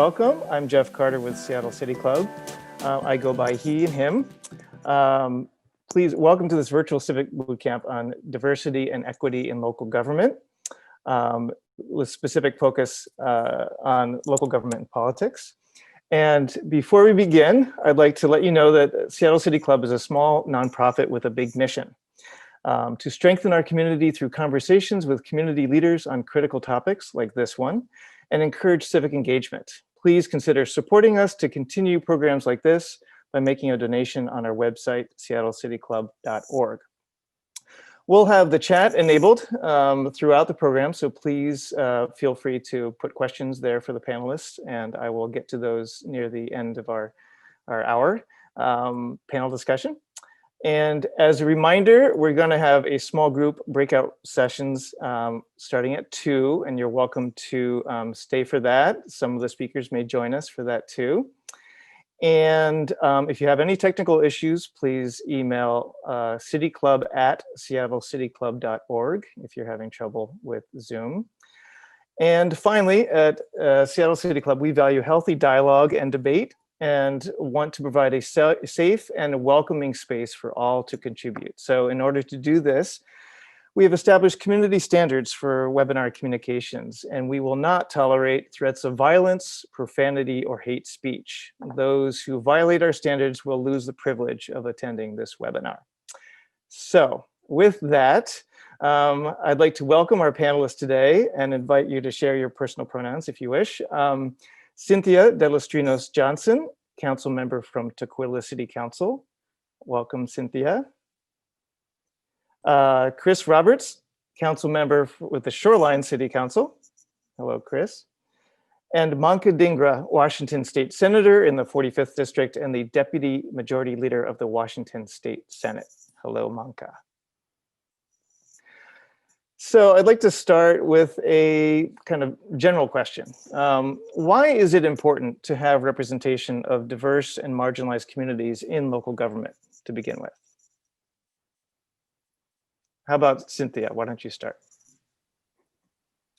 welcome. I'm Jeff Carter with Seattle City Club. I go by he and him. Please welcome to this virtual civic bootcamp on diversity and equity in local government, with specific focus on local government and politics. And before we begin, I'd like to let you know that Seattle City Club is a small nonprofit with a big mission. To strengthen our community through conversations with community leaders on critical topics like this one, and encourage civic engagement. Please consider supporting us to continue programs like this by making a donation on our website, seattlecityclub.org. We'll have the chat enabled throughout the program, so please feel free to put questions there for the panelists, and I will get to those near the end of our hour panel discussion. And as a reminder, we're going to have a small group breakout sessions starting at 2, and you're welcome to stay for that. Some of the speakers may join us for that too. And if you have any technical issues, please email cityclub@seattlecityclub.org if you're having trouble with Zoom. And finally, at Seattle City Club, we value healthy dialogue and debate, and want to provide a safe and welcoming space for all to contribute. So in order to do this, we have established community standards for webinar communications, and we will not tolerate threats of violence, profanity, or hate speech. Those who violate our standards will lose the privilege of attending this webinar. So with that, I'd like to welcome our panelists today and invite you to share your personal pronouns if you wish. Cynthia Delostrinos Johnson, council member from Tukwila City Council. Welcome, Cynthia. Chris Roberts, council member with the Shoreline City Council. Hello, Chris. And Manka Dhingra, Washington State Senator in the 45th District and the Deputy Majority Leader of the Washington State Senate. Hello, Manka. So I'd like to start with a kind of general question. Why is it important to have representation of diverse and marginalized communities in local government to begin with? How about Cynthia? Why don't you start?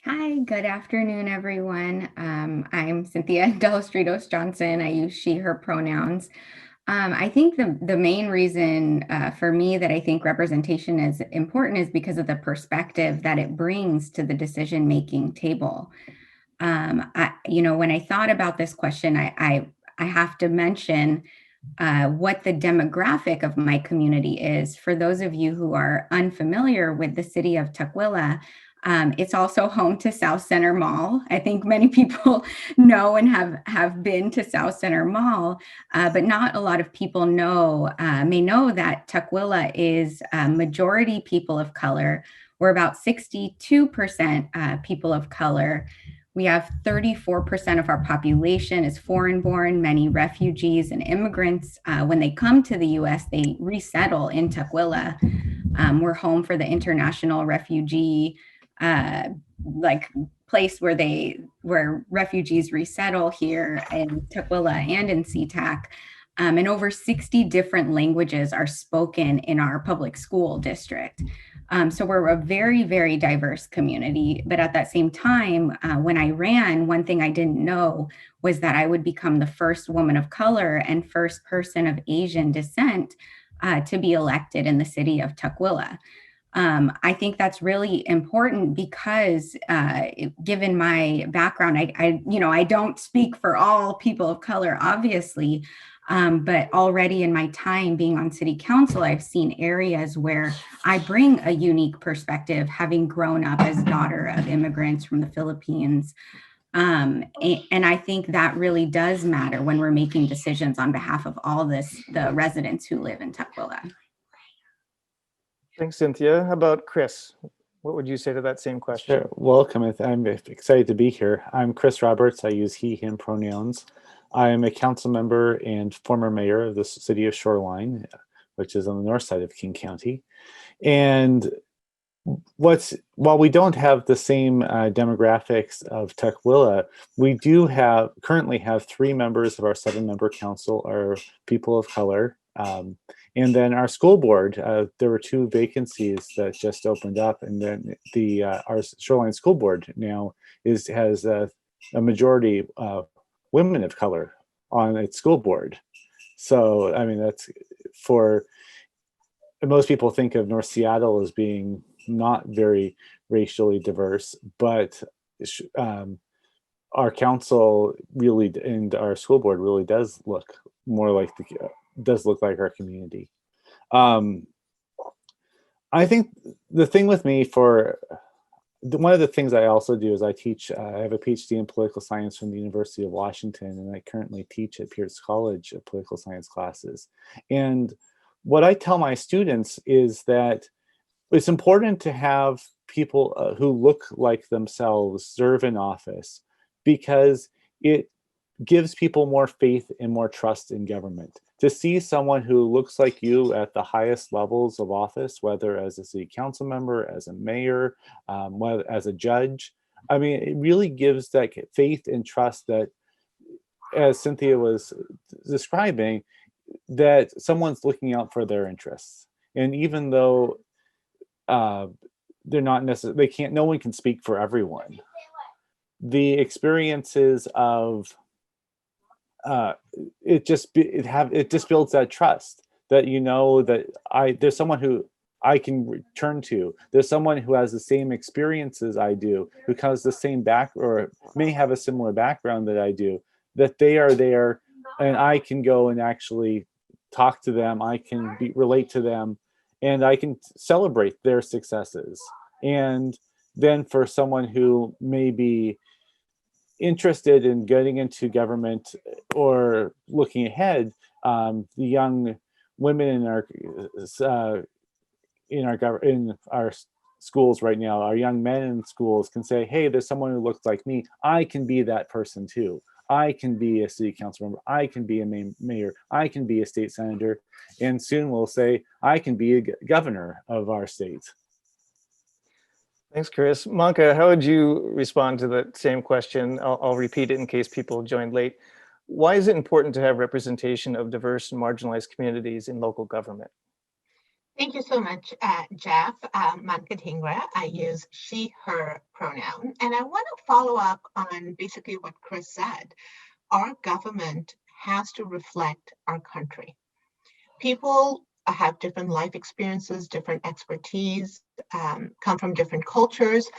Hi, good afternoon, everyone. I'm Cynthia Delostrinos Johnson. I use she, her pronouns. I think the main reason for me that I think representation is important is because of the perspective that it brings to the decision-making table. When I thought about this question, I have to mention what the demographic of my community is. For those of you who are unfamiliar with the city of Tukwila, it's also home to South Center Mall. I think many people know and have been to South Center Mall, but not a lot of people may know that Tukwila is majority people of color. We're about 62% people of color. We have 34% of our population is foreign-born. Many refugees and immigrants, when they come to the U.S., they resettle in Tukwila. We're home for the international refugee place where refugees resettle here in Tukwila and in SeaTac. And over 60 different languages are spoken in our public school district. So we're a very, very diverse community. But at that same time, when I ran, one thing I didn't know was that I would become the first woman of color and first person of Asian descent to be elected in the city of Tukwila. I think that's really important because given my background, I don't speak for all people of color, obviously, but already in my time being on city council, I've seen areas where I bring a unique perspective, having grown up as daughter of immigrants from the Philippines. And I think that really does matter when we're making decisions on behalf of all the residents who live in Tukwila. Thanks, Cynthia. How about Chris? What would you say to that same question? Sure. Welcome. I'm excited to be here. I'm Chris Roberts. I use he, him pronouns. I am a council member and former mayor of the city of Shoreline, which is on the north side of King County. And while we don't have the same demographics of Tukwila, we do currently have 3 members of our 7-member council are people of color. And then our school board, there were 2 vacancies that just opened up, and then our Shoreline School Board now has a majority women of color on its school board. So, I mean, that's most people think of North Seattle as being not very racially diverse, but our council really, and our school board really does look more like our community. I think the thing with me one of the things I also do is I teach, I have a PhD in political science from the University of Washington, and I currently teach at Pierce College political science classes. And what I tell my students is that it's important to have people who look like themselves serve in office, because it gives people more faith and more trust in government. To see someone who looks like you at the highest levels of office, whether as a city council member, as a mayor, whether as a judge, I mean, it really gives that faith and trust that, as Cynthia was describing, that someone's looking out for their interests. And even though they're not necessarily, no one can speak for everyone. The experiences of it just builds that trust that, you know, that there's someone who I can return to. There's someone who has the same experiences I do, who has the same or may have a similar background that I do, that they are there, and I can go and actually talk to them. I can relate to them, and I can celebrate their successes. And then for someone who may be interested in getting into government or looking ahead, the young women in our schools right now, our young men in schools can say, hey, there's someone who looks like me. I can be that person too. I can be a city council member. I can be a mayor. I can be a state senator. And soon we'll say, I can be a governor of our state. Thanks, Chris. Manka, how would you respond to that same question? I'll repeat it in case people joined late. Why is it important to have representation of diverse and marginalized communities in local government? Thank you so much, Jeff. Manka Dhingra. I use she, her pronoun. And I want to follow up on basically what Chris said. Our government has to reflect our country. People have different life experiences, different expertise, come from different cultures,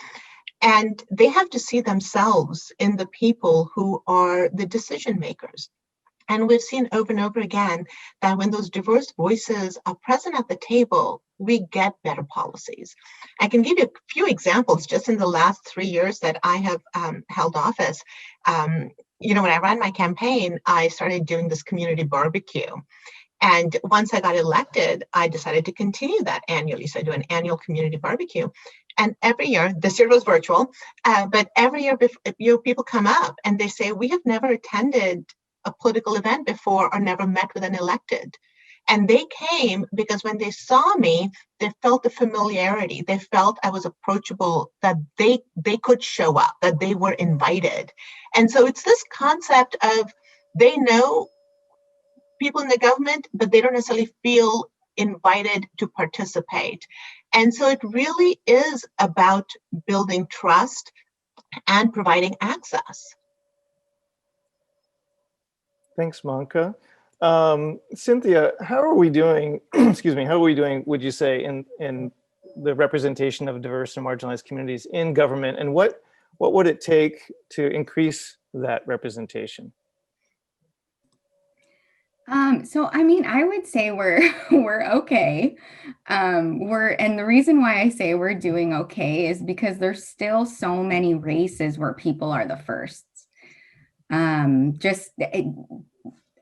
and they have to see themselves in the people who are the decision makers. And we've seen over and over again that when those diverse voices are present at the table, we get better policies. I can give you a few examples just in the last 3 years that I have held office. You know, when I ran my campaign, I started doing this community barbecue. And once I got elected, I decided to continue that annually. So I do an annual community barbecue. And every year, this year was virtual, but every year people come up and they say, we have never attended a political event before or never met with an elected. And they came because when they saw me, they felt the familiarity. They felt I was approachable, that they could show up, that they were invited. And so it's this concept of they know people in the government, but they don't necessarily feel invited to participate. And so it really is about building trust and providing access. Thanks, Manka. Cynthia, how are we doing, excuse me, how are we doing, would you say, in the representation of diverse and marginalized communities in government? And what would it take to increase that representation? So I mean, I would say we're okay. And the reason why I say we're doing okay is because there's still so many races where people are the firsts.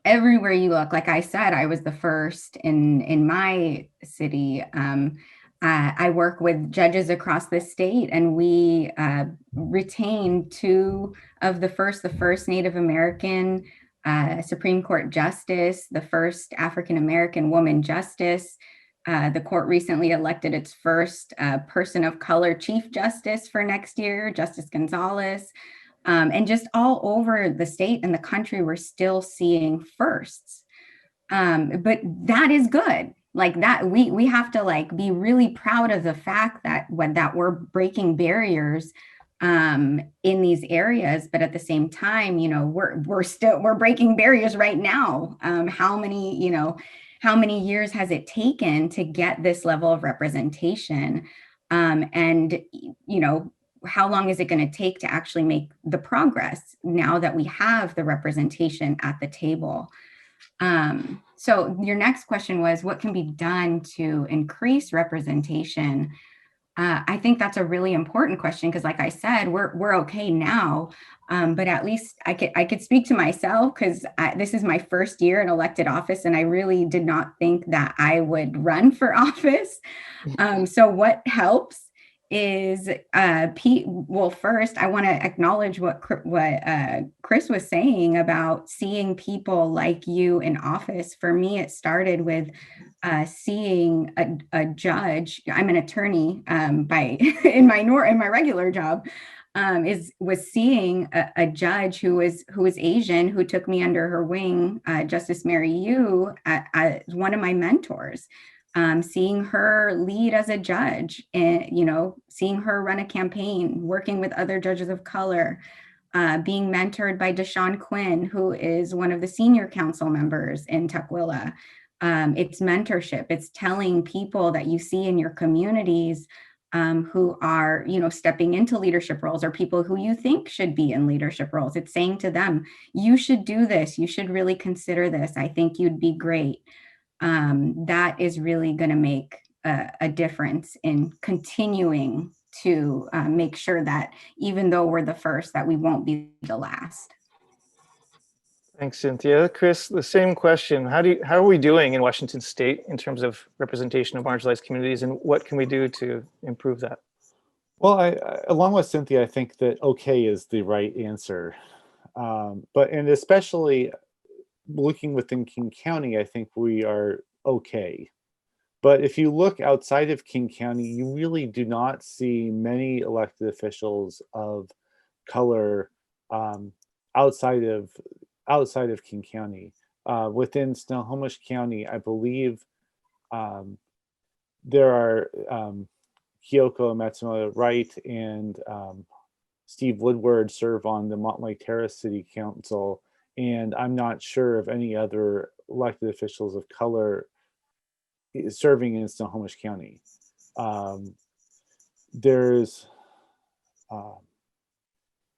Everywhere you look, like I said, I was the first in my city. I work with judges across the state, and we retained two of the first Native American Supreme Court justice, the first African-American woman justice. The court recently elected its first person of color chief justice for next year, Justice Gonzalez. And just all over the state and the country, we're still seeing firsts. But that is good. Like that, we have to like be really proud of the fact that we're breaking barriers in these areas, but at the same time, you know, we're breaking barriers right now. How many years has it taken to get this level of representation? And, you know, how long is it going to take to actually make the progress now that we have the representation at the table? So your next question was, what can be done to increase representation? I think that's a really important question because, like I said, we're okay now, but at least I could speak to myself because this is my first year in elected office, and I really did not think that I would run for office. So what helps is, well, first I want to acknowledge what Chris was saying about seeing people like you in office. For me, it started with seeing a judge. I'm an attorney in my regular job. Was seeing a judge who was Asian, who took me under her wing, Justice Mary Yu, as one of my mentors. Seeing her lead as a judge, and seeing her run a campaign, working with other judges of color, being mentored by Deshaun Quinn, who is one of the senior council members in Tukwila. It's mentorship. It's telling people that you see in your communities who are, stepping into leadership roles, or people who you think should be in leadership roles. It's saying to them, you should do this. You should really consider this. I think you'd be great. That is really going to make a difference in continuing to make sure that even though we're the first, that we won't be the last. Thanks, Cynthia. Chris, the same question. How are we doing in Washington State in terms of representation of marginalized communities, and what can we do to improve that? Well, along with Cynthia, I think that okay is the right answer. And especially looking within King County, I think we are okay. But if you look outside of King County, you really do not see many elected officials of color outside of King County. Within Snohomish County, I believe there are Kyoko Matsumoto Wright and Steve Woodward serve on the Montlake Terrace City Council, and I'm not sure of any other elected officials of color serving in Snohomish County. There's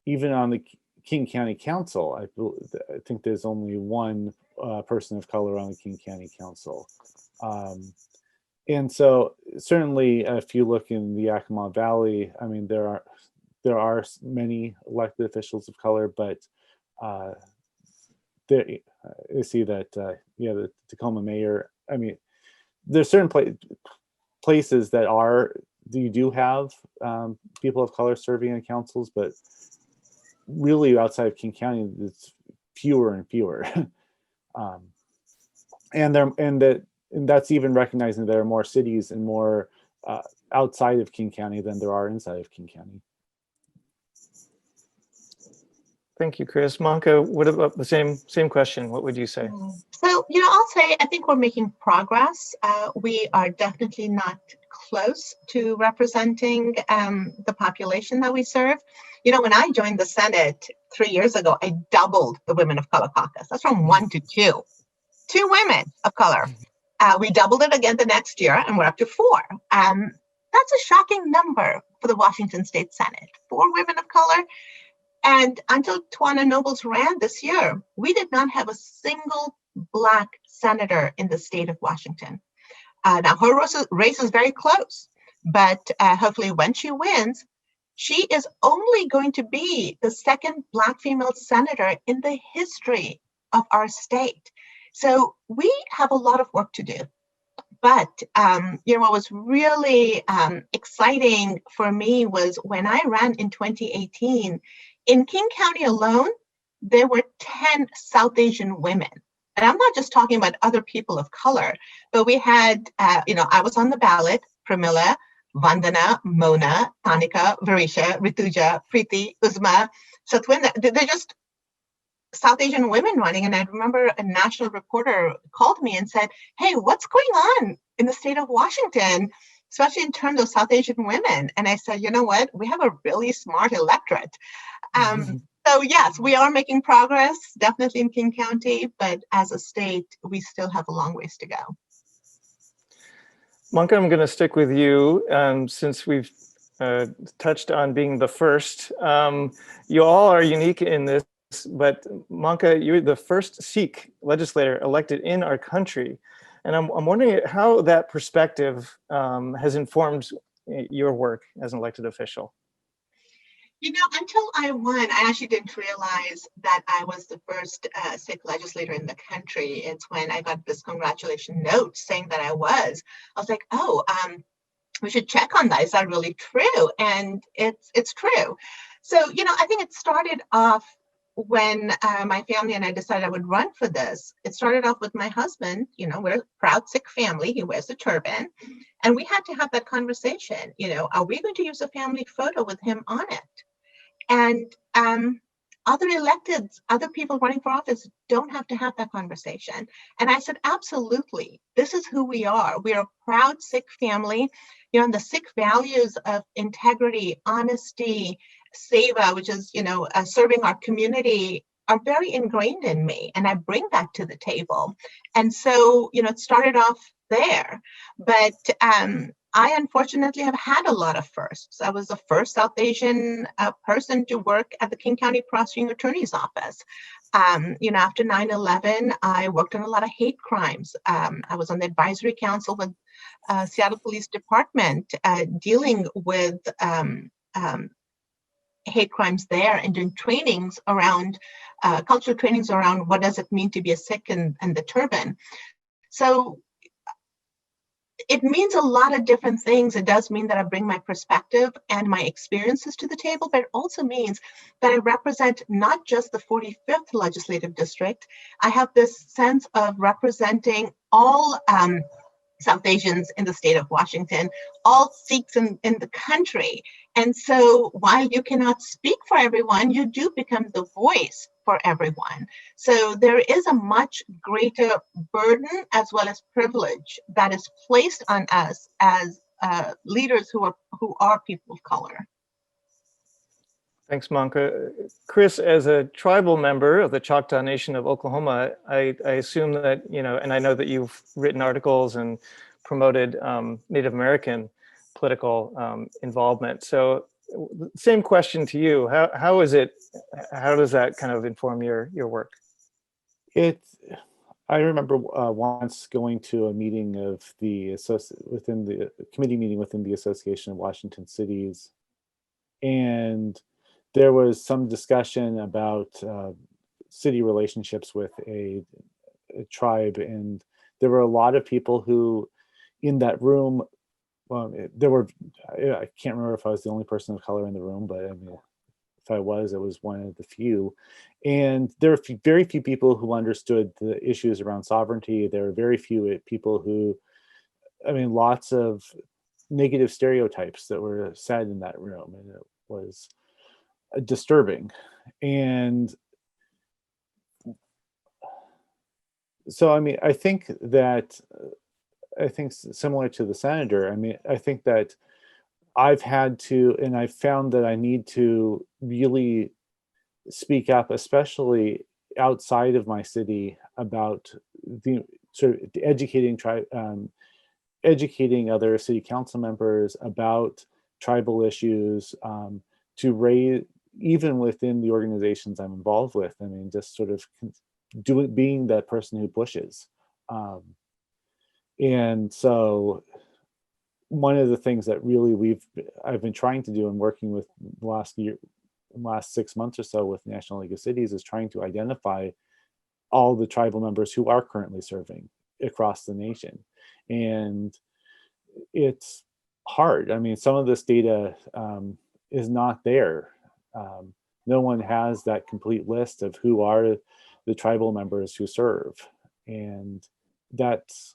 even on the King County Council, I think there's only one person of color on the King County Council. And so certainly if you look in the Yakima Valley, I mean, there are many elected officials of color, but you see that, the Tacoma mayor, I mean, there's certain places that you do have people of color serving in councils, but really outside of King County, it's fewer and fewer. And that's even recognizing there are more cities and more outside of King County than there are inside of King County. Thank you, Chris. Manka, what about the same question? What would you say? So, I'll say I think we're making progress. We are definitely not close to representing the population that we serve. When I joined the Senate 3 years ago, I doubled the Women of Color Caucus. That's from 1 to 2. 2 women of color. We doubled it again the next year, and we're up to 4. That's a shocking number for the Washington State Senate. 4 women of color. And until Tawana Nobles ran this year, we did not have a single Black senator in the state of Washington. Now, her race is very close, but hopefully when she wins, she is only going to be the second Black female senator in the history of our state. So we have a lot of work to do. But, what was really exciting for me was when I ran in 2018, in King County alone, there were 10 South Asian women. And I'm not just talking about other people of color, but we had, I was on the ballot, Pramila, Vandana, Mona, Tanika, Varisha, Rituja, Preeti, Uzma, Satwinder. They're just South Asian women running. And I remember a national reporter called me and said, hey, what's going on in the state of Washington? especially in terms of South Asian women. And I said, you know what, we have a really smart electorate. So yes, we are making progress, definitely in King County, but as a state, we still have a long ways to go. Manka, I'm going to stick with you since we've touched on being the first. You all are unique in this, but Manka, you're the first Sikh legislator elected in our country. And I'm wondering how that perspective has informed your work as an elected official. You know, until I won, I actually didn't realize that I was the first Sikh legislator in the country. It's when I got this congratulation note saying that I was like, oh, we should check on that. Is that really true? And it's true. So, you know, I think it started off when my family and I decided I would run for this. It started off with my husband. You know, we're a proud Sikh family. He wears a turban. And we had to have that conversation. You know, are we going to use a family photo with him on it? And other electeds, other people running for office don't have to have that conversation. And I said, absolutely, this is who we are. We are a proud Sikh family. You know, and the Sikh values of integrity, honesty, seva, which is, you know, serving our community, are very ingrained in me. And I bring that to the table. And so, you know, it started off there. But I unfortunately have had a lot of firsts. I was the first South Asian person to work at the King County Prosecuting Attorney's Office. You know, after 9/11, I worked on a lot of hate crimes. I was on the advisory council with Seattle Police Department dealing with hate crimes there and doing trainings around, cultural trainings around what does it mean to be a Sikh and the turban. So it means a lot of different things. It does mean that I bring my perspective and my experiences to the table, but it also means that I represent not just the 45th legislative district. I have this sense of representing all South Asians in the state of Washington, all Sikhs in the country. And so while you cannot speak for everyone, you do become the voice for everyone. So there is a much greater burden as well as privilege that is placed on us as leaders who are people of color. Thanks, Manka. Chris, as a tribal member of the Choctaw Nation of Oklahoma, I assume that, you know, and I know that you've written articles and promoted Native American political involvement. So same question to you. How does that kind of inform your work? I remember once going to a meeting of within the committee meeting within the Association of Washington Cities, and there was some discussion about city relationships with a tribe, and there were a lot of people who, in that room, I can't remember if I was the only person of color in the room, but I mean, if I was, it was one of the few. And there were very few people who understood the issues around sovereignty. There were very few people who, I mean, lots of negative stereotypes that were said in that room, and it was disturbing. And so, I mean, I think similar to the senator, I mean, I think that I've had to, and I've found that I need to really speak up, especially outside of my city, about the sort of educating other city council members about tribal issues, to raise, even within the organizations I'm involved with. I mean, just sort of being that person who pushes. And so one of the things that really I've been trying to do and working with last 6 months or so with National League of Cities is trying to identify all the tribal members who are currently serving across the nation. And it's hard. I mean, some of this data is not there. No one has that complete list of who are the tribal members who serve. And that's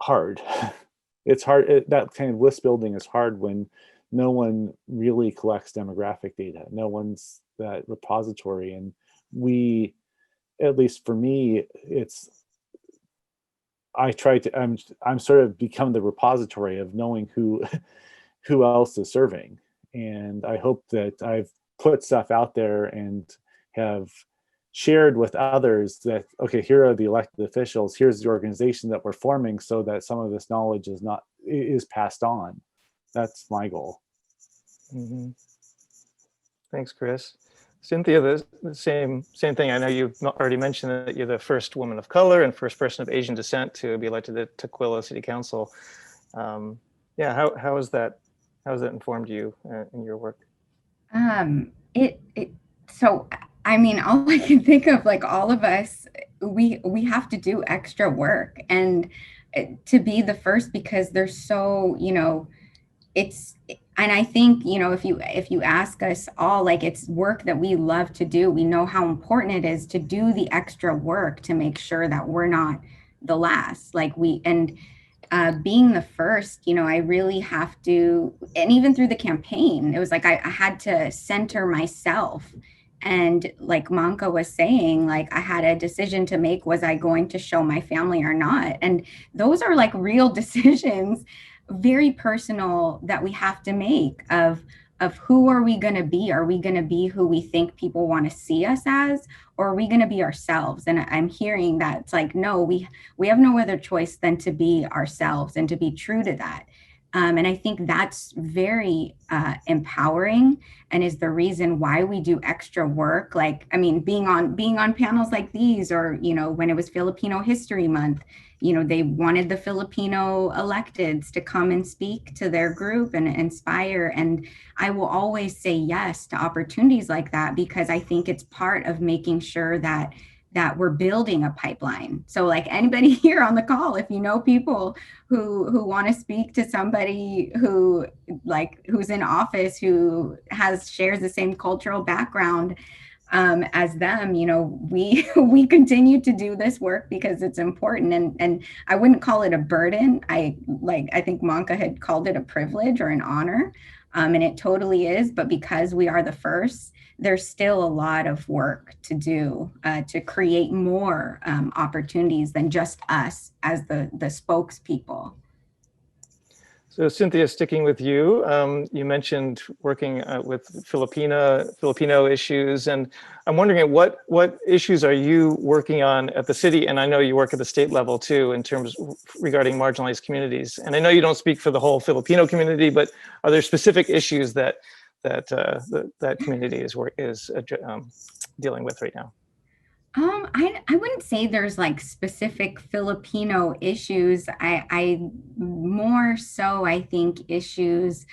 hard. It's hard. That kind of list building is hard when no one really collects demographic data. No one's that repository. And at least for me, I try to, I'm sort of become the repository of knowing who who else is serving. And I hope that I've put stuff out there and have shared with others that, okay, here are the elected officials, here's the organization that we're forming, so that some of this knowledge is passed on. That's my goal. Mhm. Thanks, Chris. Cynthia, the same thing. I know you've already mentioned that you're the first woman of color and first person of Asian descent to be elected to Tukwila City Council. Yeah, how has that informed you in your work? So I mean, all I can think of, like, all of us, we have to do extra work, and to be the first, because there's so, and I think, if you ask us all, like, it's work that we love to do. We know how important it is to do the extra work to make sure that we're not the last. Being the first, I really have to, and even through the campaign, it was like I had to center myself. And like Manka was saying, like, I had a decision to make. Was I going to show my family or not? And those are like real decisions, very personal, that we have to make of who are we going to be? Are we going to be who we think people want to see us as, or are we going to be ourselves? And I'm hearing that it's like, no, we have no other choice than to be ourselves and to be true to that. And I think that's very empowering, and is the reason why we do extra work. Like, I mean, being on panels like these, or, when it was Filipino History Month, they wanted the Filipino electeds to come and speak to their group and inspire. And I will always say yes to opportunities like that, because I think it's part of making sure that we're building a pipeline. So, like, anybody here on the call, if you know people who want to speak to somebody who's in office, who shares the same cultural background as them, we continue to do this work because it's important. And I wouldn't call it a burden. I think Manka had called it a privilege or an honor. And it totally is. But because we are the first, there's still a lot of work to do to create more opportunities than just us as the spokespeople. So Cynthia, sticking with you, you mentioned working with Filipino issues, and I'm wondering what issues are you working on at the city? And I know you work at the state level too, in terms regarding marginalized communities. And I know you don't speak for the whole Filipino community, but are there specific issues that community is dealing with right now? I wouldn't say there's like specific Filipino issues. I more so, I think, issues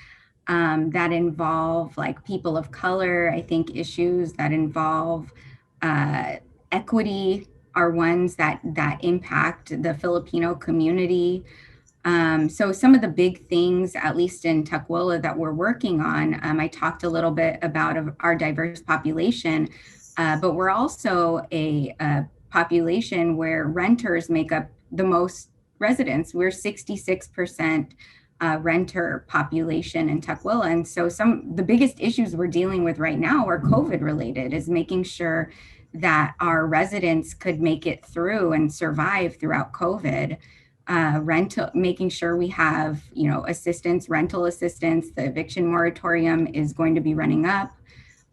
that involve like people of color. I think issues that involve equity are ones that impact the Filipino community. So some of the big things, at least in Tukwila, that we're working on, I talked a little bit about our diverse population, but we're also a population where renters make up the most residents. We're 66% renter population in Tukwila. And so the biggest issues we're dealing with right now are COVID related, is making sure that our residents could make it through and survive throughout COVID. Making sure we have, rental assistance. The eviction moratorium is going to be running up.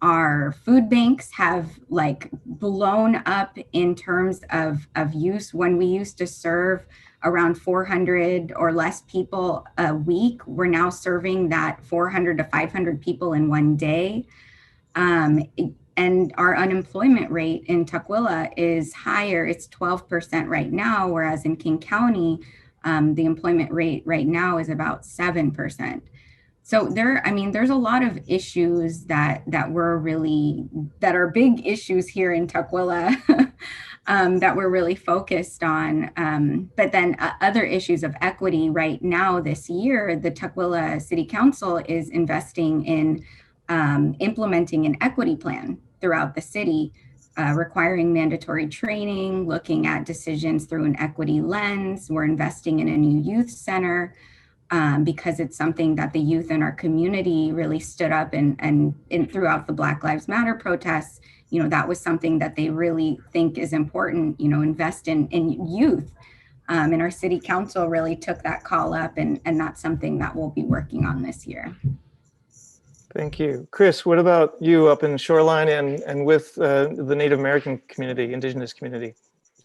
Our food banks have like blown up in terms of use. When we used to serve around 400 or less people a week, we're now serving that 400 to 500 people in one day. And our unemployment rate in Tukwila is higher. It's 12% right now, whereas in King County, the employment rate right now is about 7%. So there's a lot of issues that are big issues here in Tukwila that we're really focused on. But then other issues of equity. Right now, this year, the Tukwila City Council is investing in implementing an equity plan throughout the city, requiring mandatory training, looking at decisions through an equity lens. We're investing in a new youth center because it's something that the youth in our community really stood up and throughout the Black Lives Matter protests. That was something that they really think is important, invest in youth. And our city council really took that call up, and that's something that we'll be working on this year. Thank you. Chris, what about you up in Shoreline and with the Native American community, Indigenous community?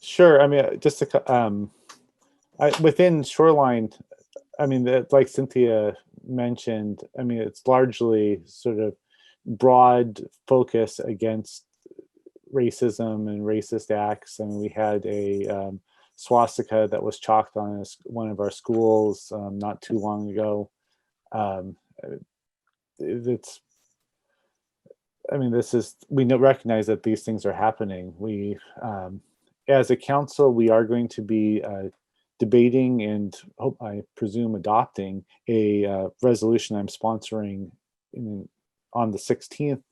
Sure. I mean, just within Shoreline, I mean, like Cynthia mentioned, I mean, it's largely sort of broad focus against racism and racist acts. I mean, we had a swastika that was chalked on one of our schools not too long ago. I mean, we recognize that these things are happening. We, as a council, we are going to be debating and I presume adopting a resolution I'm sponsoring on the 16th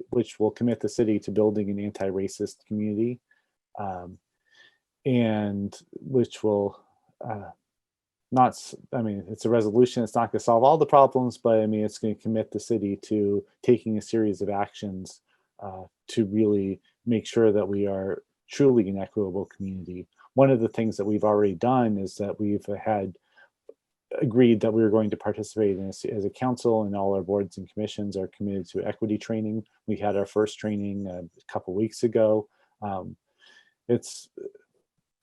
which will commit the city to building an anti-racist community, and which will I mean, it's a resolution. It's not going to solve all the problems, but I mean, it's going to commit the city to taking a series of actions to really make sure that we are truly an equitable community. One of the things that we've already done is that we've agreed that we were going to participate in as a council, and all our boards and commissions are committed to equity training. We had our first training a couple weeks ago.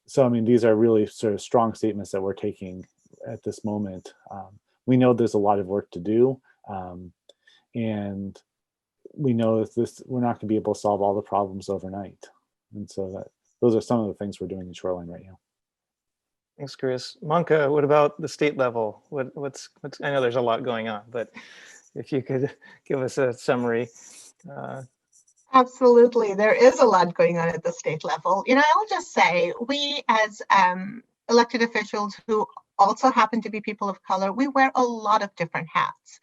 So, I mean, these are really sort of strong statements that we're taking at this moment. We know there's a lot of work to do, and we know that we're not going to be able to solve all the problems overnight. And so those are some of the things we're doing in Shoreline right now. Thanks, Chris. Manka, what about the state level? What's I know there's a lot going on, but if you could give us a summary. Absolutely. There is a lot going on at the state level. I'll just say we as elected officials who also happen to be people of color, we wear a lot of different hats.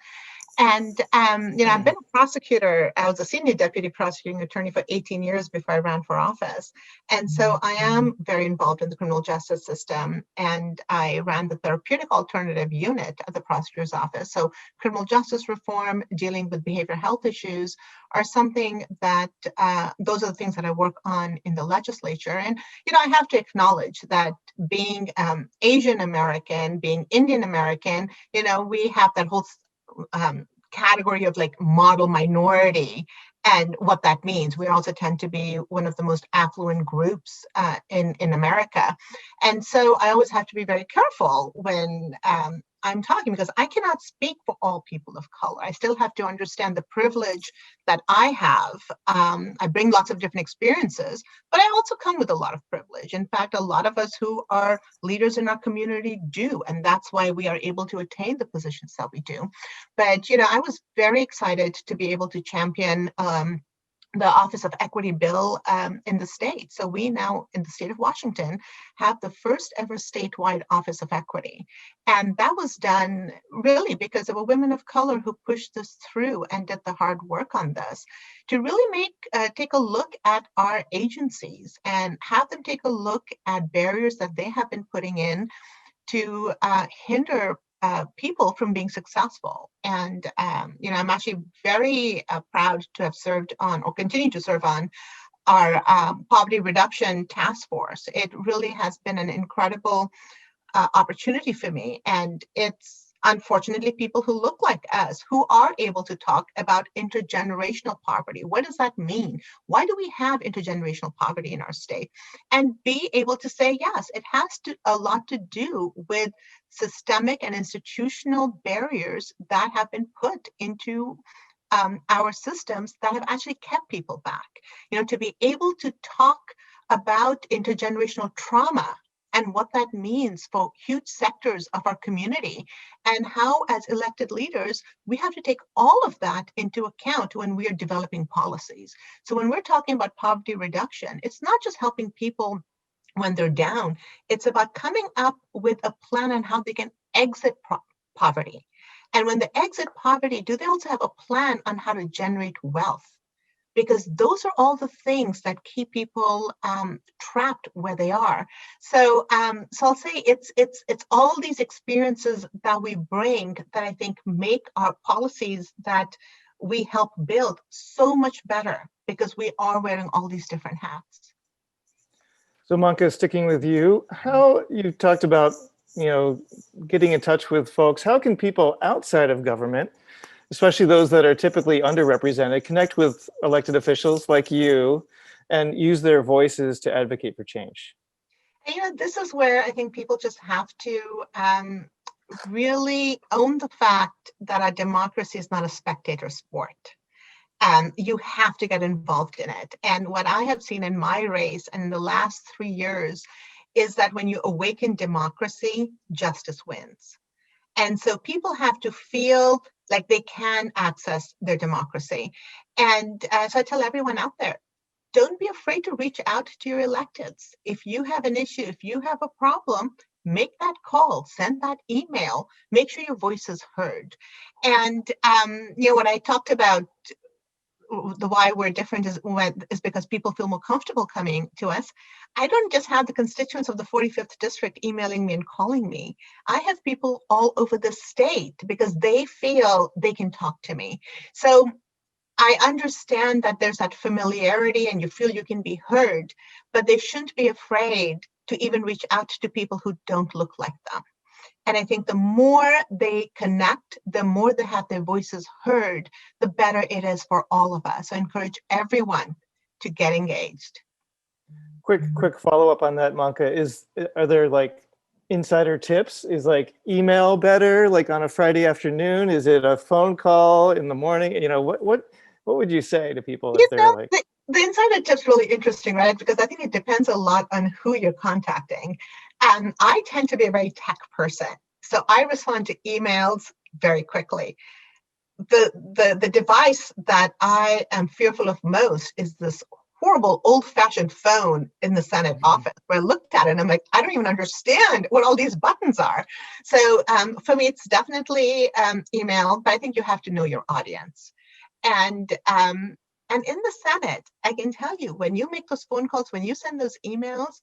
And, I've been a prosecutor. I was a senior deputy prosecuting attorney for 18 years before I ran for office. And so I am very involved in the criminal justice system. And I ran the therapeutic alternative unit at the prosecutor's office. So criminal justice reform, dealing with behavioral health issues are something that those are the things that I work on in the legislature. And, I have to acknowledge that being Asian American, being Indian American, we have that whole category of like model minority and what that means. We also tend to be one of the most affluent groups in America. And so I always have to be very careful when I'm talking, because I cannot speak for all people of color. I still have to understand the privilege that I have. I bring lots of different experiences, but I also come with a lot of privilege. In fact, a lot of us who are leaders in our community do, and that's why we are able to attain the positions that we do. But, I was very excited to be able to champion the Office of Equity bill in the state. So we now in the state of Washington have the first ever statewide Office of Equity. And that was done really because of a women of color who pushed this through and did the hard work on this to really take a look at our agencies and have them take a look at barriers that they have been putting in to hinder people from being successful. And, I'm actually very proud to have served on or continue to serve on our poverty reduction task force. It really has been an incredible opportunity for me. And it's unfortunately people who look like us who are able to talk about intergenerational poverty. What does that mean? Why do we have intergenerational poverty in our state? And be able to say, yes, it has a lot to do with systemic and institutional barriers that have been put into our systems that have actually kept people back. To be able to talk about intergenerational trauma and what that means for huge sectors of our community, and how as elected leaders, we have to take all of that into account when we are developing policies. So when we're talking about poverty reduction, it's not just helping people when they're down, it's about coming up with a plan on how they can exit poverty. And when they exit poverty, do they also have a plan on how to generate wealth? Because those are all the things that keep people trapped where they are. So, I'll say it's all these experiences that we bring that I think make our policies that we help build so much better, because we are wearing all these different hats. So Manka, sticking with you, how you talked about, getting in touch with folks. How can people outside of government, especially those that are typically underrepresented, connect with elected officials like you and use their voices to advocate for change? And, this is where I think people just have to really own the fact that our democracy is not a spectator sport. You have to get involved in it. And what I have seen in my race and in the last 3 years is that when you awaken democracy, justice wins. And so people have to feel like they can access their democracy. And so I tell everyone out there, don't be afraid to reach out to your electeds. If you have an issue, if you have a problem, make that call, send that email, make sure your voice is heard. And, when I talked about the why we're different is because people feel more comfortable coming to us. I don't just have the constituents of the 45th district emailing me and calling me. I have people all over the state because they feel they can talk to me. So I understand that there's that familiarity and you feel you can be heard, but they shouldn't be afraid to even reach out to people who don't look like them. And I think the more they connect, the more they have their voices heard, the better it is for all of us. I encourage everyone to get engaged. Quick follow-up on that, Manka. Are there like insider tips? Is like email better, like on a Friday afternoon? Is it a phone call in the morning? What would you say to people if they're like? The insider tip's really interesting, right? Because I think it depends a lot on who you're contacting. I tend to be a very tech person, so I respond to emails very quickly. The device that I am fearful of most is this horrible old-fashioned phone in the Senate office, where I looked at it and I'm like, I don't even understand what all these buttons are. So for me, it's definitely email, but I think you have to know your audience. And in the Senate, I can tell you, when you make those phone calls, when you send those emails,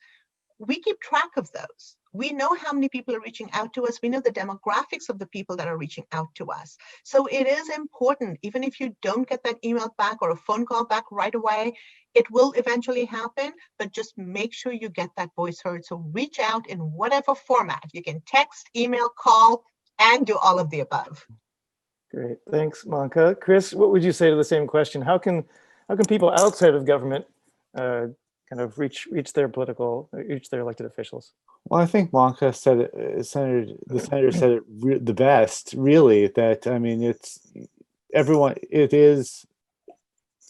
we keep track of those. We know how many people are reaching out to us. We know the demographics of the people that are reaching out to us. So it is important, even if you don't get that email back or a phone call back right away, it will eventually happen, but just make sure you get that voice heard. So reach out in whatever format. You can text, email, call, and do all of the above. Great, thanks, Manka. Chris, what would you say to the same question? How can people outside of government kind of reach their elected officials? Well, I think Manka said it. The senator said it the best. Really, that I mean, it's everyone. It is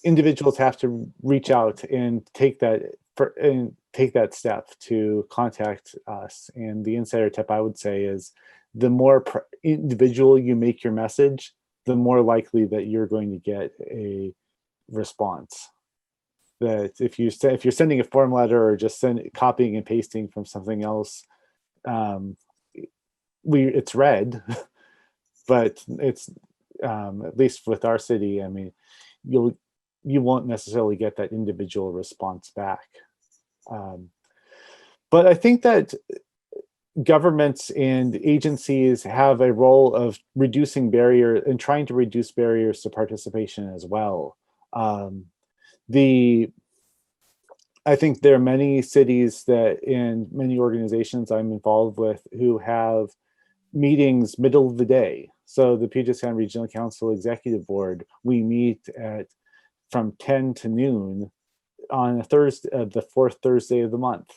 individuals have to reach out and take that step to contact us. And the insider tip I would say is, the more individual you make your message, the more likely that you're going to get a response. That if you're sending a form letter or just copying and pasting from something else, it's read, but it's at least with our city, I mean, you won't necessarily get that individual response back. But I think that governments and agencies have a role of reducing barriers and trying to reduce barriers to participation as well. I think there are many cities and many organizations I'm involved with who have meetings middle of the day. So the Puget Sound Regional Council Executive Board, we meet from 10 to noon on a Thursday, the fourth Thursday of the month.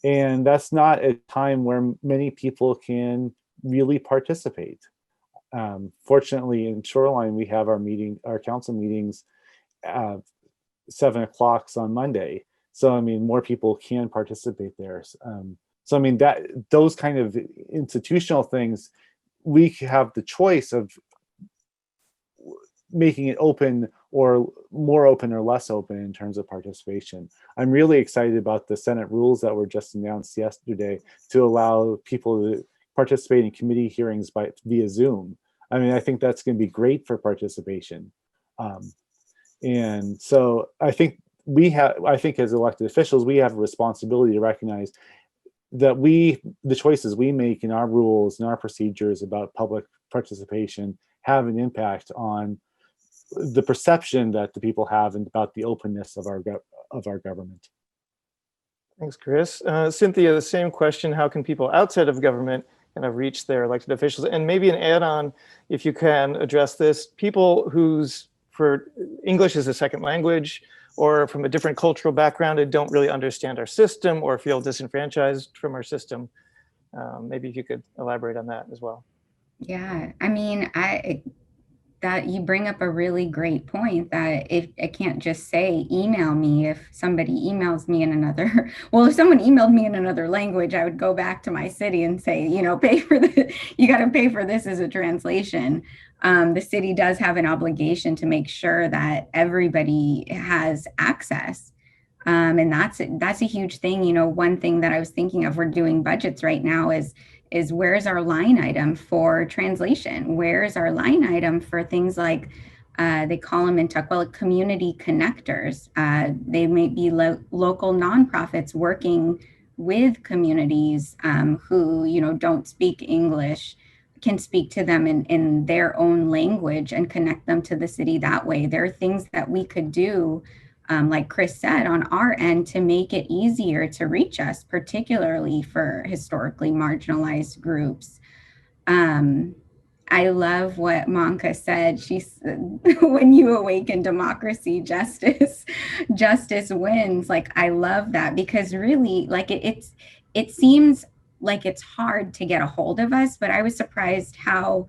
And that's not a time where many people can really participate. Fortunately, in Shoreline, we have our council meetings 7 o'clock on Monday. So, I mean, more people can participate there. So, I mean, those kind of institutional things, we have the choice of making it open or more open or less open in terms of participation. I'm really excited about the Senate rules that were just announced yesterday to allow people to participate in committee hearings via Zoom. I mean, I think that's going to be great for participation. And so I think as elected officials, we have a responsibility to recognize that the choices we make in our rules and our procedures about public participation have an impact on the perception that the people have and about the openness of our government. Thanks, Chris. Cynthia, the same question. How can people outside of government kind of reach their elected officials? And maybe an add-on, if you can address this, people for English is a second language, or from a different cultural background and don't really understand our system or feel disenfranchised from our system. Maybe if you could elaborate on that as well. Yeah, I mean, that you bring up a really great point, that if I can't just say email me, if somebody emails me in another, well, if someone emailed me in another language, I would go back to my city and say, you know, pay for the, you got to pay for this as a translation. The city does have an obligation to make sure that everybody has access. And that's a huge thing. You know, one thing that I was thinking of, we're doing budgets right now, is where's our line item for translation? Where's our line item for things like, they call them in Tukwila community connectors. They may be local nonprofits working with communities who, you know, don't speak English, can speak to them in their own language and connect them to the city that way. There are things that we could do, like Chris said, on our end to make it easier to reach us, particularly for historically marginalized groups. I love what Manka said. She said, when you awaken democracy, justice wins. Like, I love that, because really, like, it seems like it's hard to get a hold of us, but I was surprised how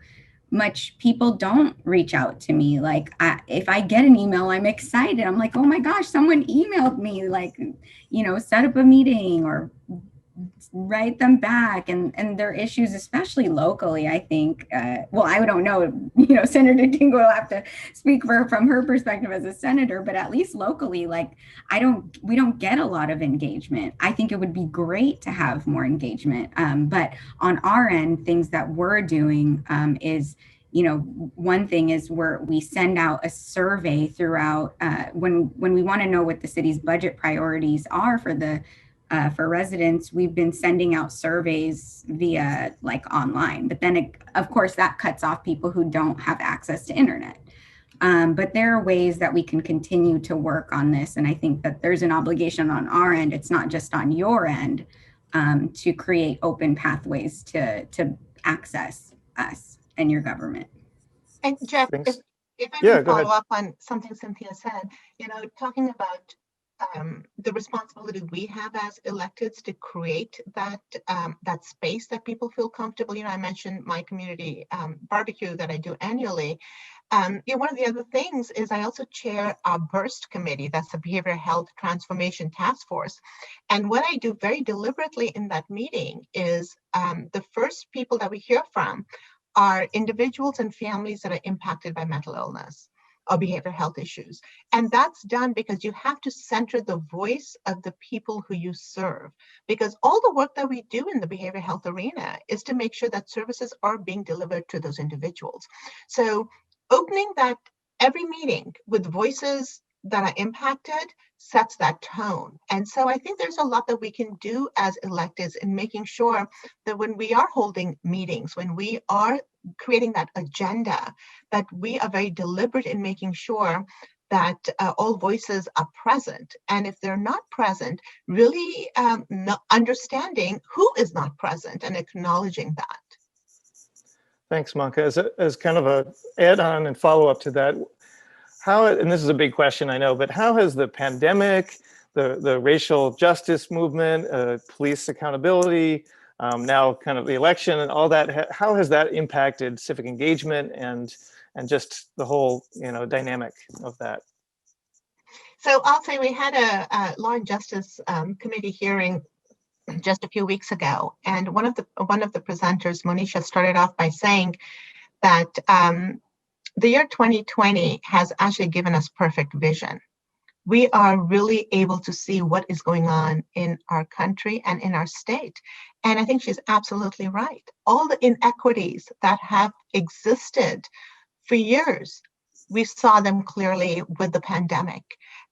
much people don't reach out to me. Like, if I get an email, I'm excited. I'm like, oh my gosh, someone emailed me, like, you know, set up a meeting or write them back. And their issues, especially locally, I think, well, I don't know, you know, Senator Dhingra will have to speak from her perspective as a senator, but at least locally, like, we don't get a lot of engagement. I think it would be great to have more engagement. But on our end, things that we're doing is, you know, one thing is we send out a survey throughout when we want to know what the city's budget priorities are for residents. We've been sending out surveys via like online, but then of course that cuts off people who don't have access to internet. But there are ways that we can continue to work on this. And I think that there's an obligation on our end. It's not just on your end, to create open pathways to access us and your government. And Jeff, Thanks. if I Yeah, can go ahead. follow up on something Cynthia said, you know, talking about the responsibility we have as electeds to create that space that people feel comfortable. You know, I mentioned my community barbecue that I do annually. You know, one of the other things is I also chair our BURST committee, that's the Behavioral Health Transformation Task Force. And what I do very deliberately in that meeting is the first people that we hear from are individuals and families that are impacted by mental illness or behavioral health issues. And that's done because you have to center the voice of the people who you serve, because all the work that we do in the behavioral health arena is to make sure that services are being delivered to those individuals. So opening that every meeting with voices that are impacted sets that tone. And so I think there's a lot that we can do as electeds in making sure that when we are holding meetings, when we are creating that agenda, that we are very deliberate in making sure that all voices are present. And if they're not present, really understanding who is not present and acknowledging that. Thanks, Manka. As kind of a add-on and follow-up to that, how, and this is a big question, I know, but how has the pandemic, the racial justice movement, police accountability, now kind of the election and all that, how has that impacted civic engagement and just the whole, you know, dynamic of that? So I'll say we had a Law and Justice Committee hearing just a few weeks ago, and one of the presenters, Monisha, started off by saying that the year 2020 has actually given us perfect vision. We are really able to see what is going on in our country and in our state. And I think she's absolutely right. All the inequities that have existed for years, we saw them clearly with the pandemic.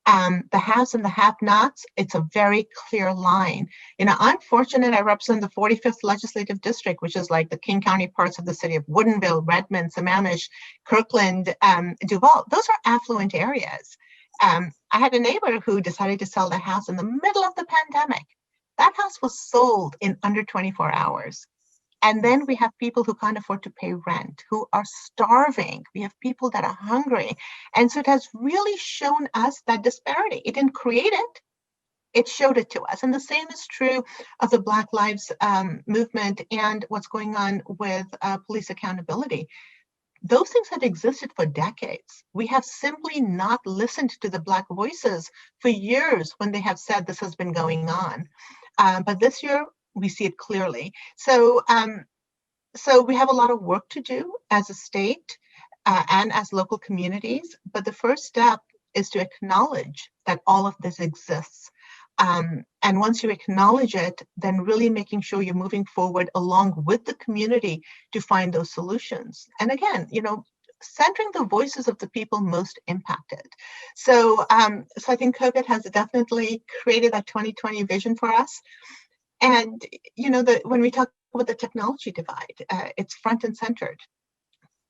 The haves and the have-nots, it's a very clear line. You know, I'm fortunate I represent the 45th Legislative District, which is like the King County parts of the city of Woodinville, Redmond, Sammamish, Kirkland, Duval. Those are affluent areas. I had a neighbor who decided to sell their house in the middle of the pandemic. That house was sold in under 24 hours. And then we have people who can't afford to pay rent, who are starving. We have people that are hungry. And so it has really shown us that disparity. It didn't create it, it showed it to us. And the same is true of the Black Lives movement and what's going on with police accountability. Those things have existed for decades. We have simply not listened to the Black voices for years when they have said this has been going on. But this year, we see it clearly. So we have a lot of work to do as a state and as local communities. But the first step is to acknowledge that all of this exists. And once you acknowledge it, then really making sure you're moving forward along with the community to find those solutions. And again, centering the voices of the people most impacted. So I think COVID has definitely created that 2020 vision for us. And when we talk about the technology divide, it's front and centered.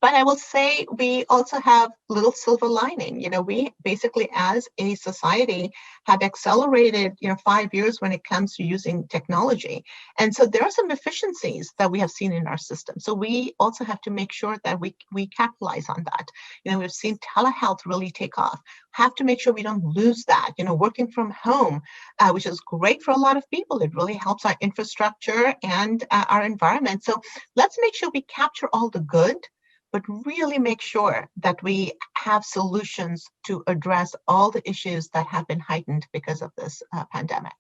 But I will say we also have little silver lining. We basically, as a society, have accelerated 5 years when it comes to using technology. And so there are some efficiencies that we have seen in our system. So we also have to make sure that we capitalize on that. We've seen telehealth really take off. Have to make sure we don't lose that. Working from home, which is great for a lot of people. It really helps our infrastructure and our environment. So let's make sure we capture all the good, but really make sure that we have solutions to address all the issues that have been heightened because of this pandemic.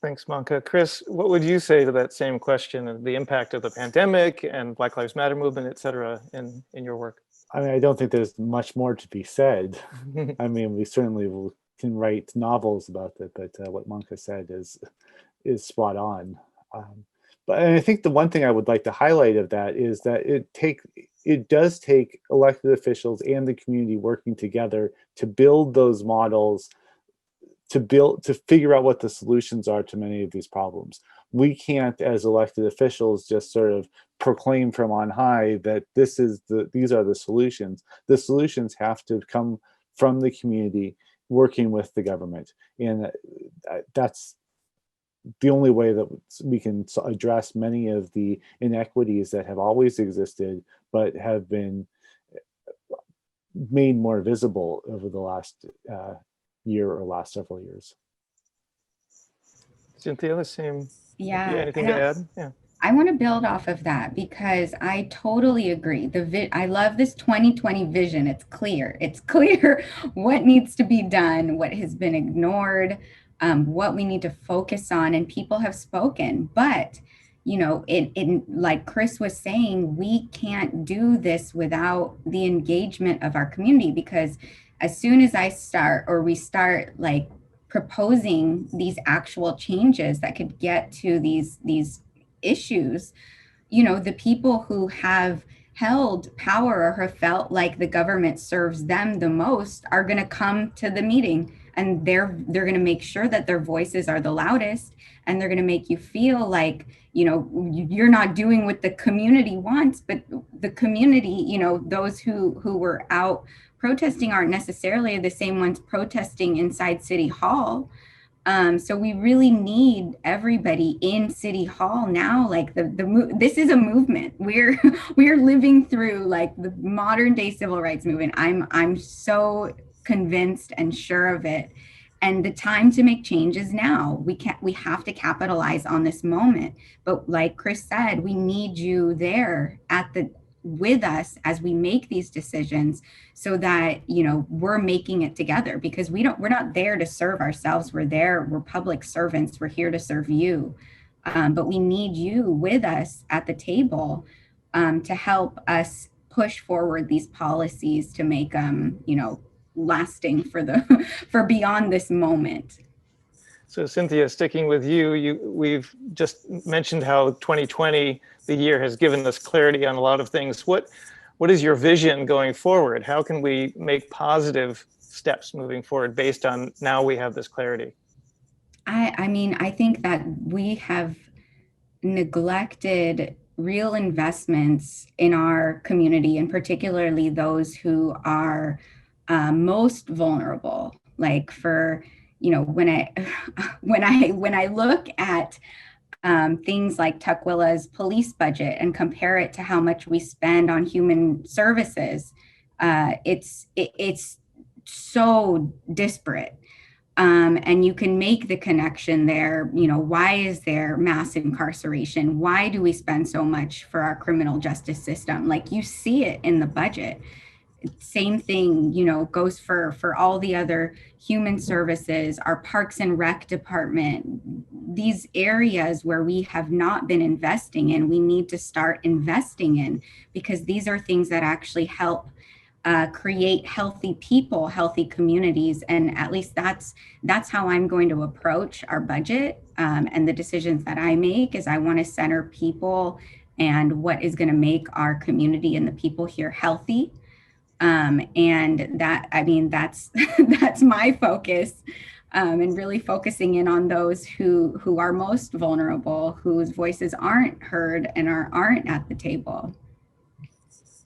Thanks, Manka. Chris, what would you say to that same question of the impact of the pandemic and Black Lives Matter movement, et cetera, in your work? I don't think there's much more to be said. We certainly can write novels about it, but what Manka said is spot on. But I think the one thing I would like to highlight of that is that it does take elected officials and the community working together to build those models, to figure out what the solutions are to many of these problems. We can't, as elected officials, just sort of proclaim from on high that these are the solutions. The solutions have to come from the community working with the government, and that's the only way that we can address many of the inequities that have always existed, but have been made more visible over the last year or last several years. Cynthia, the same. Yeah. Anything to add? Yeah. I want to build off of that because I totally agree. I love this 2020 vision. It's clear. It's clear what needs to be done, what has been ignored, what we need to focus on, and people have spoken. But, like Chris was saying, we can't do this without the engagement of our community, because as soon as we start like proposing these actual changes that could get to these issues, the people who have held power or have felt like the government serves them the most are going to come to the meeting, and they're going to make sure that their voices are the loudest, and they're going to make you feel like you're not doing what the community wants. But the community, those who were out protesting aren't necessarily the same ones protesting inside City Hall. So we really need everybody in City Hall now. Like this is a movement. We're living through like the modern day civil rights movement. I'm so convinced and sure of it. And the time to make change is now. We have to capitalize on this moment. But like Chris said, we need you there with us as we make these decisions, so that we're making it together, because we're not there to serve ourselves. We're public servants. We're here to serve you, but we need you with us at the table to help us push forward these policies to make lasting for beyond this moment. So Cynthia, sticking with you, we've just mentioned how 2020, the year, has given us clarity on a lot of things. What is your vision going forward? How can we make positive steps moving forward based on now we have this clarity? I think that we have neglected real investments in our community, and particularly those who are most vulnerable, like for you know, when I when I look at things like Tukwila's police budget and compare it to how much we spend on human services, it's so disparate. And you can make the connection there. You know, why is there mass incarceration? Why do we spend so much for our criminal justice system? Like, you see it in the budget. Same thing, you know, goes for all the other human services, our parks and rec department, these areas where we have not been investing in, we need to start investing in, because these are things that actually help create healthy people, healthy communities. And at least that's how I'm going to approach our budget, and the decisions that I make is I want to center people and what is going to make our community and the people here healthy. And that, I mean, that's that's my focus, and really focusing in on those who are most vulnerable, whose voices aren't heard and aren't at the table.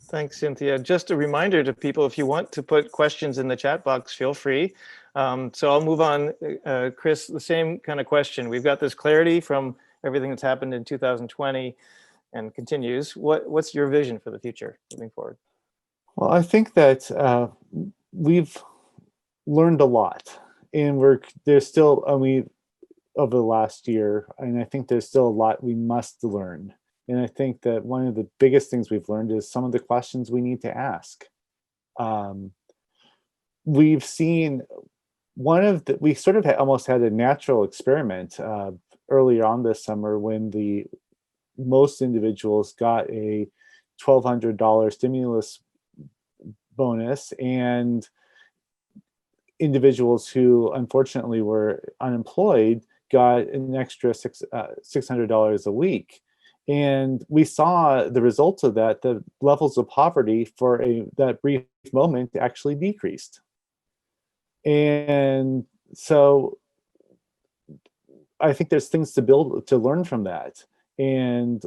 Thanks, Cynthia. Just a reminder to people, if you want to put questions in the chat box, feel free. So I'll move on. Chris, the same kind of question. We've got this clarity from everything that's happened in 2020 and continues. What's your vision for the future moving forward? Well, I think that we've learned a lot, and there's still, over the last year, and I think there's still a lot we must learn. And I think that one of the biggest things we've learned is some of the questions we need to ask. We've seen we sort of almost had a natural experiment earlier on this summer when most individuals got a $1,200 stimulus bonus, and individuals who unfortunately were unemployed got an extra $600 a week. And we saw the results of that. The levels of poverty for that brief moment actually decreased. And so I think there's things to learn from that. And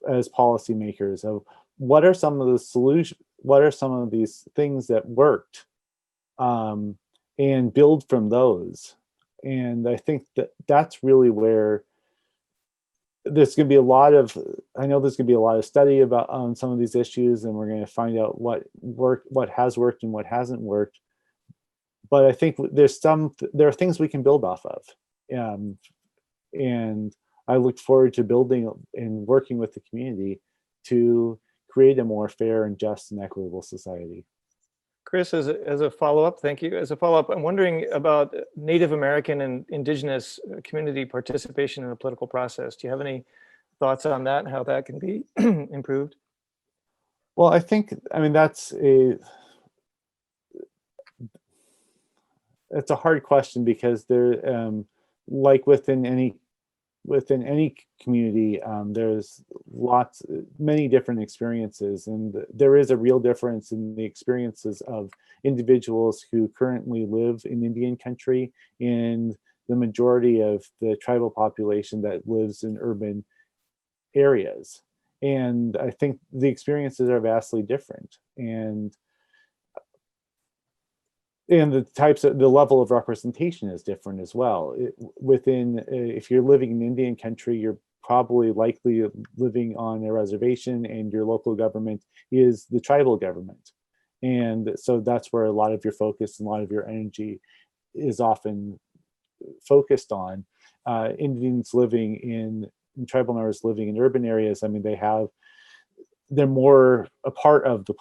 as policymakers, of what are some of the solutions, what are some of these things that worked, and build from those. And I think that's really where there's going to be I know there's going to be a lot of study about some of these issues, and we're going to find out what has worked and what hasn't worked. But I think there are things we can build off of. And I look forward to building and working with the community to create a more fair and just and equitable society. Chris, as a follow-up, thank you. As a follow-up, I'm wondering about Native American and Indigenous community participation in the political process. Do you have any thoughts on that and how that can be improved? Well, that's it's a hard question, because there, like within any community, there's many different experiences, and there is a real difference in the experiences of individuals who currently live in Indian country and the majority of the tribal population that lives in urban areas. And I think the experiences are vastly different, and the level of representation is different as well. If you're living in Indian country, you're probably likely living on a reservation, and your local government is the tribal government. And so that's where a lot of your focus and a lot of your energy is often focused on. Indians living in tribal members living in urban areas, they're more a part of the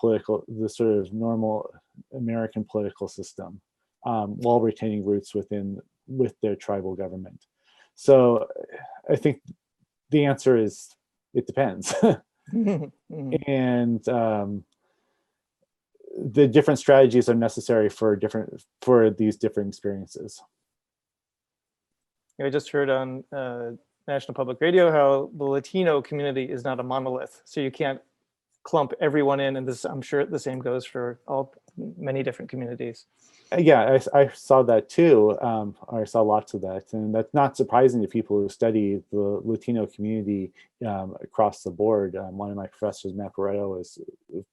sort of normal American political system, while retaining roots with their tribal government. So I think the answer is it depends. And the different strategies are necessary for these different experiences. I just heard on National Public Radio how the Latino community is not a monolith, so you can't clump everyone in, and I'm sure the same goes for many different communities. Yeah, I saw that too. Or I saw lots of that, and that's not surprising to people who study the Latino community across the board. One of my professors, Matt Barreto, is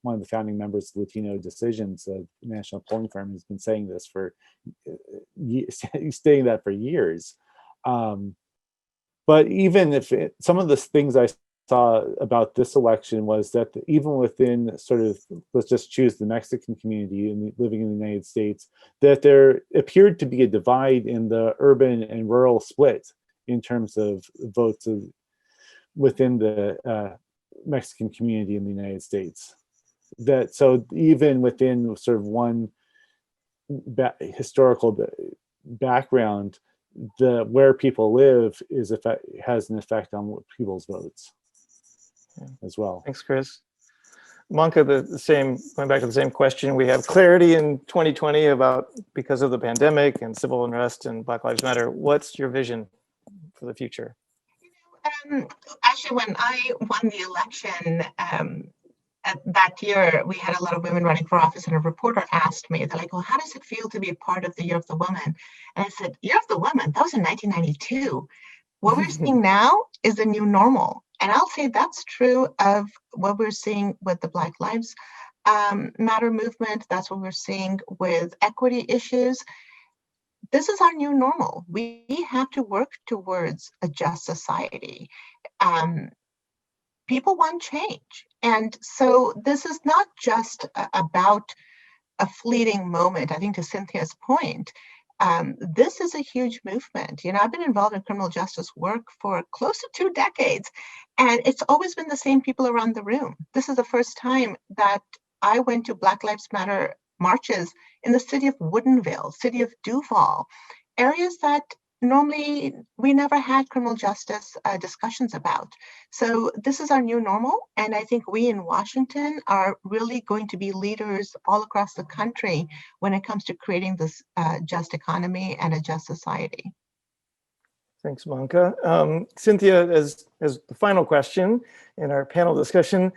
one of the founding members of Latino Decisions, a national polling firm, has been saying this for saying that for years. But even if some of the things I saw about this election was that even within sort of, let's just choose the Mexican community and living in the United States, that there appeared to be a divide in the urban and rural split in terms of votes within the Mexican community in the United States. That so even within sort of one historical background, where people live has an effect on people's votes as well. Thanks, Chris. Manka, the same, going back to the same question, we have clarity in 2020 about, because of the pandemic and civil unrest and Black Lives Matter, what's your vision for the future? Actually, when I won the election, that year, we had a lot of women running for office, and a reporter asked me, they're like, well, how does it feel to be a part of the Year of the Woman? And I said, Year of the Woman, that was in 1992. What we're seeing now is the new normal. And I'll say that's true of what we're seeing with the Black Lives Matter movement. That's what we're seeing with equity issues. This is our new normal. We have to work towards a just society. People want change. And so this is not just about a fleeting moment. I think to Cynthia's point, this is a huge movement. You know, I've been involved in criminal justice work for close to 2 decades, and it's always been the same people around the room. This is the first time that I went to Black Lives Matter marches in the city of Woodinville, city of Duval, areas that normally we never had criminal justice discussions about. So this is our new normal. And I think we in Washington are really going to be leaders all across the country when it comes to creating this just economy and a just society. Thanks, Manka. Cynthia, as the final question in our panel discussion,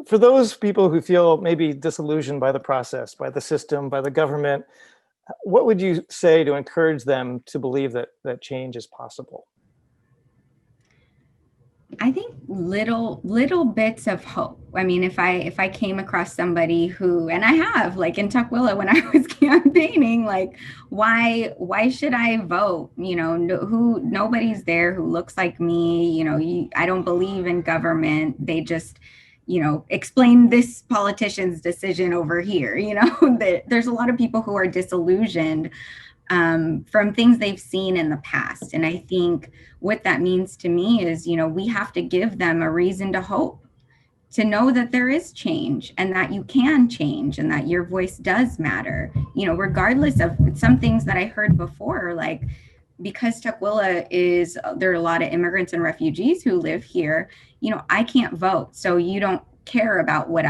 for those people who feel maybe disillusioned by the process, by the system, by the government, what would you say to encourage them to believe that change is possible? I think little bits of hope. I mean, if I came across somebody who, and I have, like in Tukwila when I was campaigning, like why should I vote? You know, nobody's there who looks like me. You know, I don't believe in government. They just, you know, explain this politician's decision over here. You know, there's a lot of people who are disillusioned from things they've seen in the past. And I think what that means to me is, you know, we have to give them a reason to hope, to know that there is change and that you can change and that your voice does matter, you know, regardless of some things that I heard before, like because Tukwila there are a lot of immigrants and refugees who live here, you know, I can't vote. So you don't care about what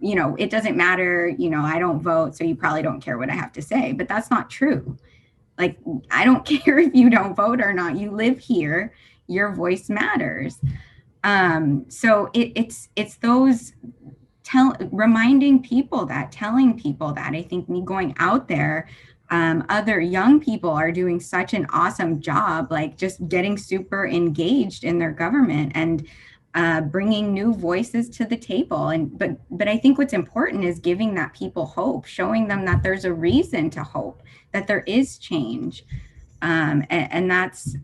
you know, it doesn't matter, you know, I don't vote, so you probably don't care what I have to say, but that's not true. Like, I don't care if you don't vote or not, you live here, your voice matters. So it's those reminding people that, telling people that. I think me going out there, other young people are doing such an awesome job, like just getting super engaged in their government and bringing new voices to the table. But I think what's important is giving that people hope, showing them that there's a reason to hope, that there is change. And that's,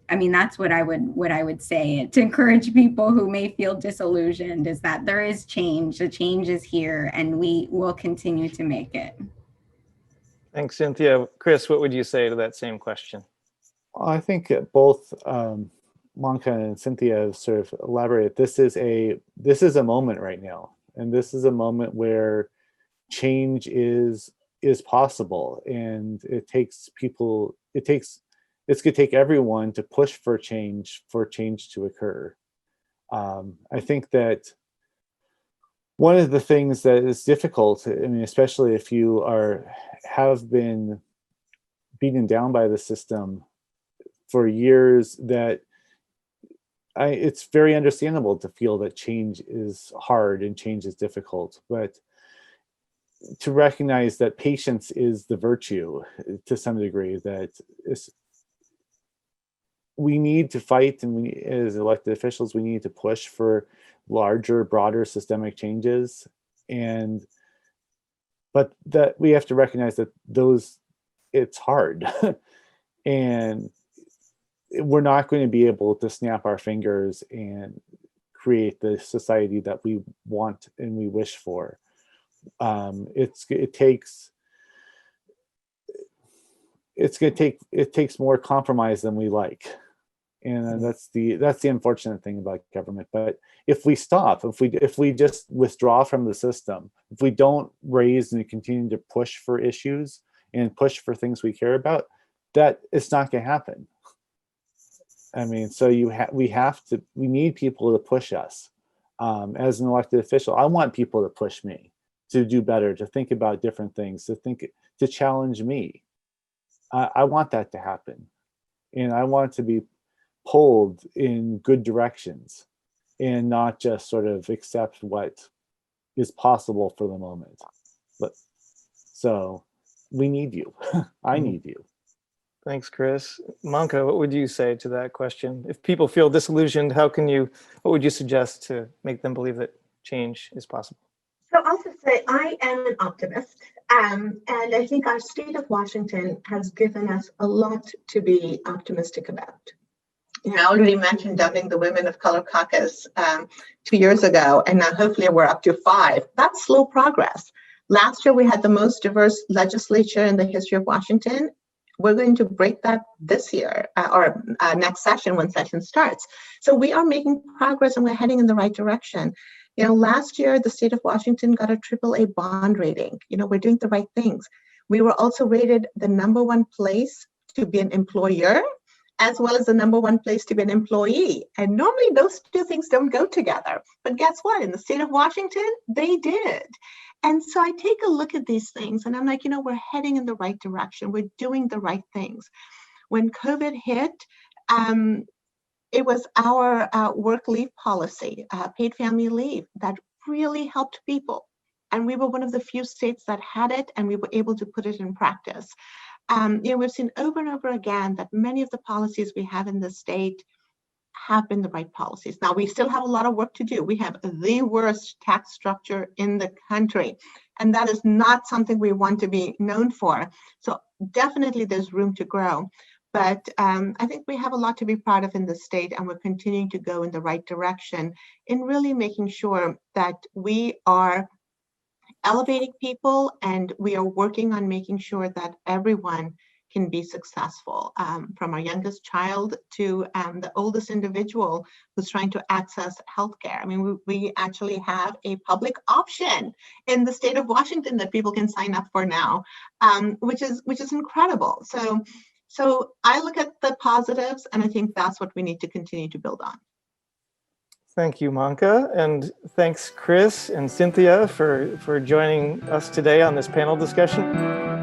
I mean, that's what I would say to encourage people who may feel disillusioned, is that there is change. The change is here and we will continue to make it. Thanks, Cynthia. Chris, what would you say to that same question? I think both Manka and Cynthia have sort of elaborated. This is a moment right now, and this is a moment where change is possible, and it's going to take everyone to push for change to occur. I think that one of the things that is difficult, I mean, especially if you have been beaten down by the system for years, that it's very understandable to feel that change is hard and change is difficult. But to recognize that patience is the virtue to some degree, that we need to fight, and we, as elected officials, we need to push for larger, broader systemic changes. But that we have to recognize that it's hard. And we're not going to be able to snap our fingers and create the society that we want and we wish for. It takes more compromise than we like. And that's the unfortunate thing about government. But if we stop, if we just withdraw from the system, if we don't raise and continue to push for issues and push for things we care about, that it's not going to happen. I mean, so we need people to push us. As an elected official, I want people to push me to do better, to think about different things, to challenge me. I want that to happen. And I want to be pulled in good directions and not just sort of accept what is possible for the moment. But so we need you. I need you. Thanks, Chris. Manka, what would you say to that question? If people feel disillusioned, what would you suggest to make them believe that change is possible? So I'll just say I am an optimist. And I think our state of Washington has given us a lot to be optimistic about. You know, I already mentioned doubling the Women of Color Caucus 2 years ago, and now hopefully we're up to 5. That's slow progress. Last year, we had the most diverse legislature in the history of Washington. We're going to break that this year or next session when session starts. So we are making progress and we're heading in the right direction. You know, last year, the state of Washington got a AAA bond rating. You know, we're doing the right things. We were also rated the #1 place to be an employer, as well as the #1 place to be an employee. And normally those two things don't go together. But guess what? In the state of Washington, they did. And so I take a look at these things and I'm like, you know, we're heading in the right direction. We're doing the right things. When COVID hit, it was our work leave policy, paid family leave, that really helped people. And we were one of the few states that had it, and we were able to put it in practice. You know, we've seen over and over again that many of the policies we have in the state have been the right policies. Now, we still have a lot of work to do. We have the worst tax structure in the country, and that is not something we want to be known for. So definitely there's room to grow. But I think we have a lot to be proud of in the state, and we're continuing to go in the right direction in really making sure that we are elevating people and we are working on making sure that everyone can be successful, from our youngest child to the oldest individual who's trying to access healthcare. I mean, we actually have a public option in the state of Washington that people can sign up for now, which is incredible. So I look at the positives, and I think that's what we need to continue to build on. Thank you, Manka, and thanks, Chris and Cynthia, for joining us today on this panel discussion.